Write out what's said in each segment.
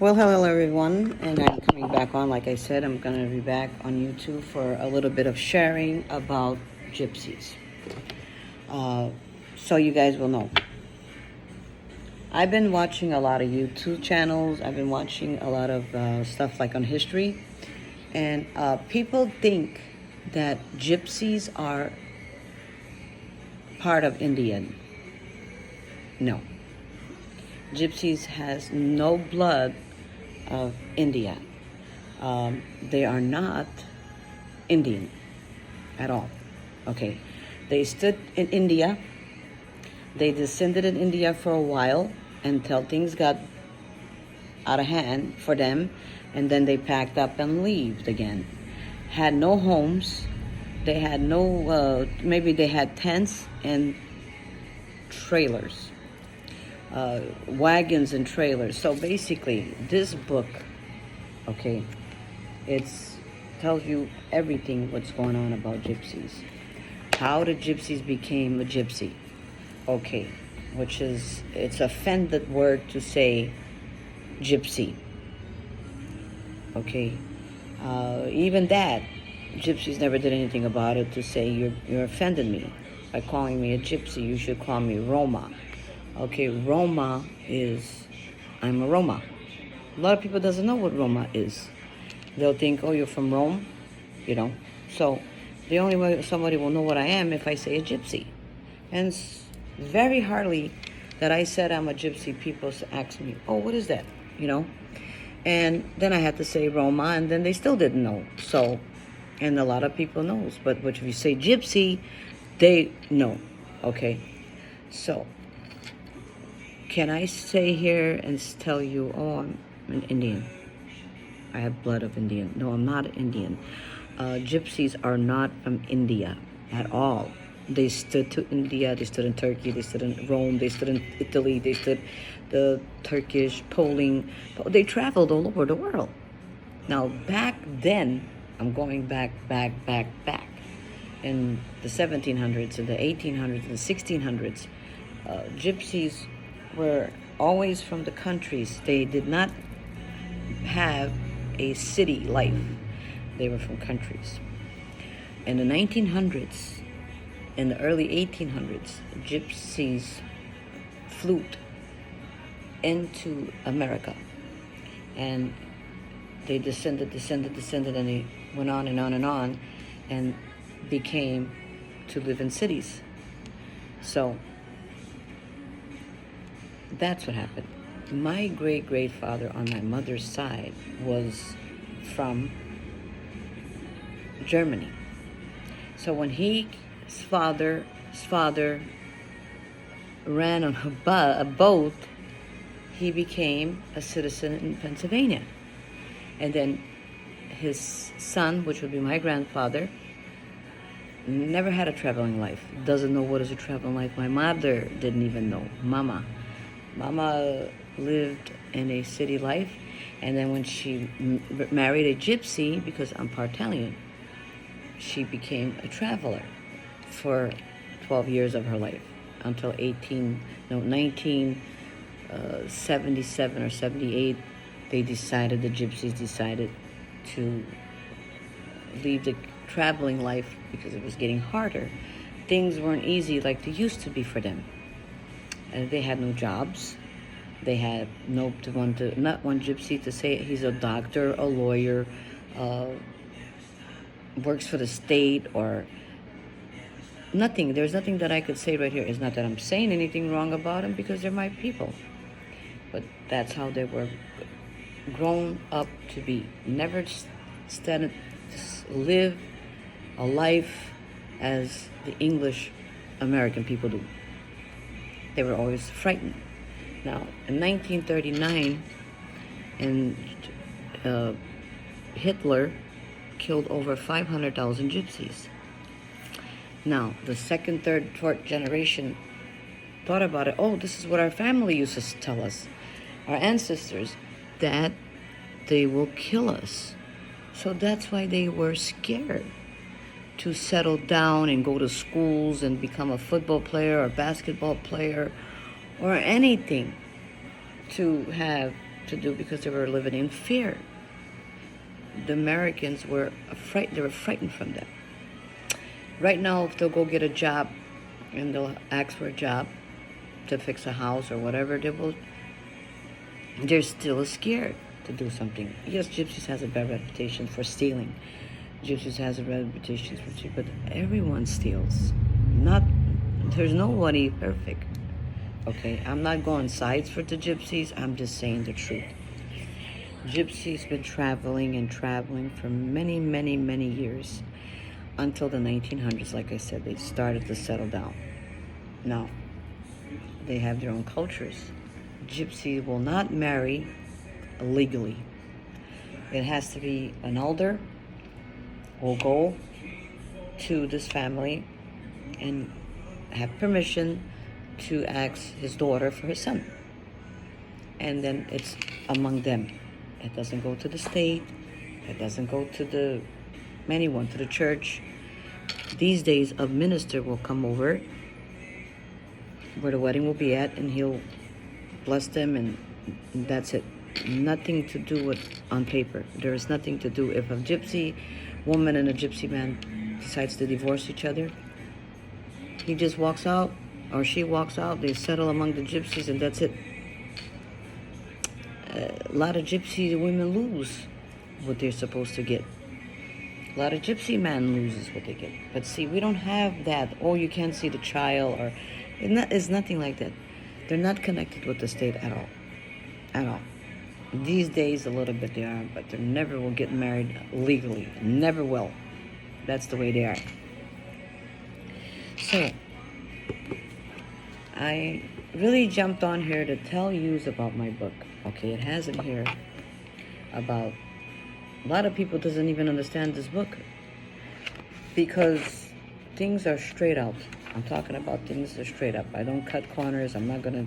Well, hello everyone, and I'm coming back on. Like I said, I'm going to be back on YouTube for a little bit of sharing about gypsies. Uh, so you guys will know. I've been watching a lot of YouTube channels. I've been watching a lot of stuff like on history, and people think that gypsies are part of Indian. No, gypsies has no blood of India. They are not Indian at all. Okay, they stood in India. They descended in India for a while until things got out of hand for them, and then they packed up and left again. Had no homes. They had no. Maybe they had tents and trailers. Wagons and trailers. So basically, this book, okay, it's tells you everything what's going on about gypsies, how the gypsies became a gypsy, okay, which is it's offended word to say gypsy, okay. Even that, gypsies never did anything about it to say you're offending me by calling me a gypsy. You should call me Roma. Okay, Roma is, I'm a Roma. A lot of people doesn't know what Roma is. They'll think, oh, you're from Rome, you know. So the only way somebody will know what I am if I say a gypsy. And it's very hardly that I said I'm a gypsy, people ask me, oh, what is that, you know. And then I had to say Roma, and then they still didn't know. So, and a lot of people knows, but if you say gypsy, they know, okay. So can I stay here and tell you, oh, I'm an Indian? I have blood of Indian. No, I'm not Indian. Gypsies are not from India at all. They stood to India, they stood in Turkey, they stood in Rome, they stood in Italy, they stood the Turkish, Poland. They traveled all over the world. Now, back then, I'm going back. In the 1700s, in the 1800s, in the 1600s, gypsies were always from the countries. They did not have a city life. They were from countries. In the 1900s, in the early 1800s, gypsies flew into America, and they descended, and they went on and on and on, and became to live in cities. So that's what happened. My great-grandfather on my mother's side was from Germany. So when his father ran on a boat, he became a citizen in Pennsylvania. And then his son, which would be my grandfather, never had a traveling life. Doesn't know what is a traveling life. My mother didn't even know. Mama lived in a city life, and then when she married a gypsy, because I'm part Italian, she became a traveler for 12 years of her life until 1977 or 78. The gypsies decided to leave the traveling life because it was getting harder. Things weren't easy like they used to be for them. And they had no jobs. They had not one gypsy to say he's a doctor, a lawyer, works for the state, or nothing. There's nothing that I could say right here. It's not that I'm saying anything wrong about them, because they're my people. But that's how they were grown up to be. Never live a life as the English American people do. They were always frightened. Now, in 1939, and Hitler killed over 500,000 gypsies. Now, the second, third, fourth generation thought about it. Oh, this is what our family used to tell us, our ancestors, that they will kill us. So that's why they were scared to settle down and go to schools and become a football player or basketball player or anything, to have to do because they were living in fear. The Americans were afraid. They were frightened from them. Right now, if they'll go get a job and they'll ask for a job to fix a house or whatever, they're still scared to do something. Yes, Gypsies has a bad reputation for stealing. Gypsies has a reputation for cheating, but everyone steals. There's nobody perfect. Okay, I'm not going sides for the Gypsies. I'm just saying the truth. Gypsies been traveling and traveling for many, many, many years until the 1900s. Like I said, they started to settle down. Now, they have their own cultures. Gypsy will not marry legally. It has to be an elder will go to this family and have permission to ask his daughter for his son. And then it's among them. It doesn't go to the state. It doesn't go to anyone, to the church. These days, a minister will come over where the wedding will be at, and he'll bless them, and that's it. Nothing to do with on paper. There is nothing to do. If a Gypsy woman and a Gypsy man decides to divorce each other, he just walks out, or she walks out, they settle among the Gypsies, and that's it. A lot of Gypsy women lose what they're supposed to get. A lot of Gypsy men loses what they get. But see, we don't have that. Oh, you can't see the child, or it's nothing like that. They're not connected with the state at all. At all. These days, a little bit they are, but they never will get married legally. Never will. That's the way they are. So, I really jumped on here to tell you about my book. Okay, it has in here about a lot of people doesn't even understand this book because things are straight out. I'm talking about things that are straight up. I don't cut corners. I'm not gonna,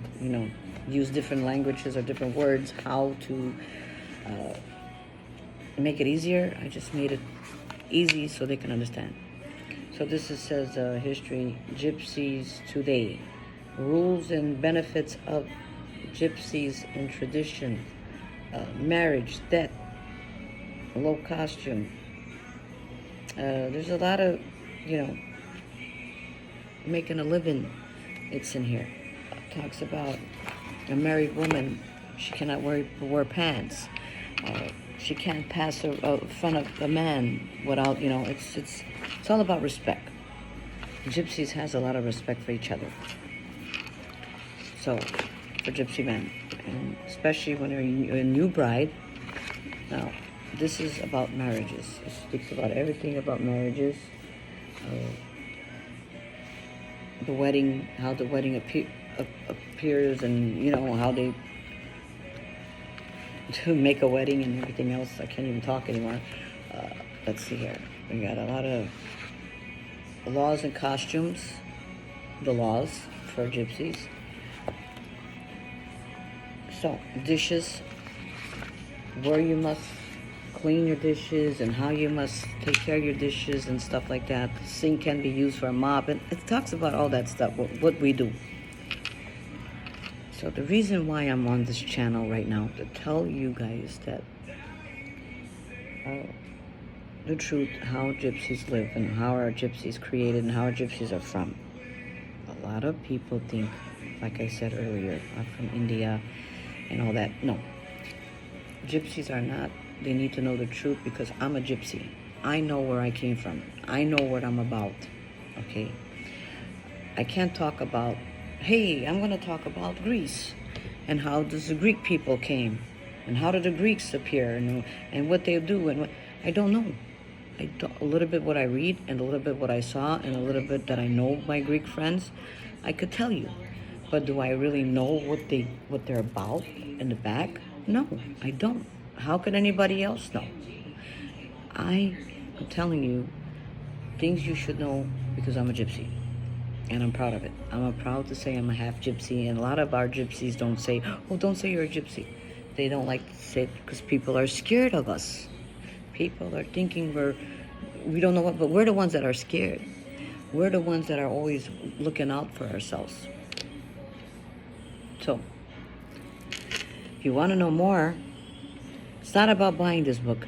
use different languages or different words. How to make it easier? I just made it easy so they can understand. So this says history, Gypsies today, rules and benefits of Gypsies in tradition, marriage, death, low costume. There's a lot of, making a living. It's in here. It talks about a married woman. She cannot wear pants. She can't pass in front of a man without, it's all about respect. Gypsies has a lot of respect for each other. So, for Gypsy men, and especially when you're a new bride. Now, this is about marriages. It speaks about everything about marriages. The wedding, how the wedding appears, and how they to make a wedding and everything else. I can't even talk anymore. Let's see here. We got a lot of laws and costumes. The laws for Gypsies. So, dishes, where you must clean your dishes and how you must take care of your dishes and stuff like that. The sink can be used for a mop, and it talks about all that stuff, what we do. So the reason why I'm on this channel right now, to tell you guys that the truth, how Gypsies live and how our Gypsies created and how our Gypsies are from. A lot of people think, like I said earlier, I'm from India and all that. No. Gypsies are not. They need to know the truth because I'm a Gypsy. I know where I came from. I know what I'm about. Okay? I can't talk about, hey, I'm going to talk about Greece and how does the Greek people came and how did the Greeks appear and what they do and what. I don't know. A little bit what I read and a little bit what I saw and a little bit that I know my Greek friends, I could tell you. But do I really know what they're about in the back? No, I don't. How could anybody else know? I am telling you things you should know because I'm a Gypsy. And I'm proud of it. I'm proud to say I'm a half Gypsy. And a lot of our Gypsies don't say, oh, don't say you're a Gypsy. They don't like to say it because people are scared of us. People are thinking we don't know what, but we're the ones that are scared. We're the ones that are always looking out for ourselves. So, you want to know more, it's not about buying this book.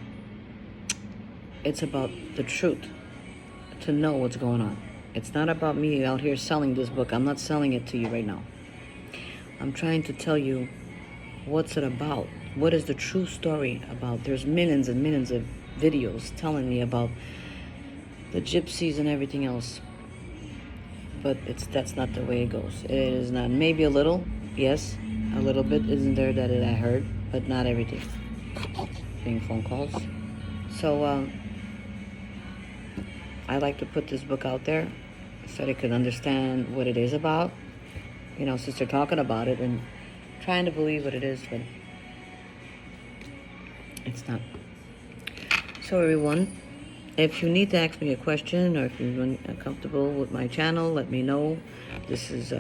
It's about the truth, to know what's going on. It's not about me out here selling this book. I'm not selling it to you right now. I'm trying to tell you what's it about. What is the true story about? There's millions and millions of videos telling me about the gypsies and everything else. But that's not the way it goes. It is not. Maybe a little, yes, a little bit isn't there that I heard, but not everything. Getting phone calls. So I like to put this book out there so they could understand what it is about. You know, since they're talking about it and trying to believe what it is, but it's not. So everyone, if you need to ask me a question or if you're uncomfortable with my channel, let me know. This is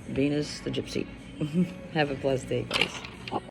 Venus the Gypsy. Have a blessed day, guys.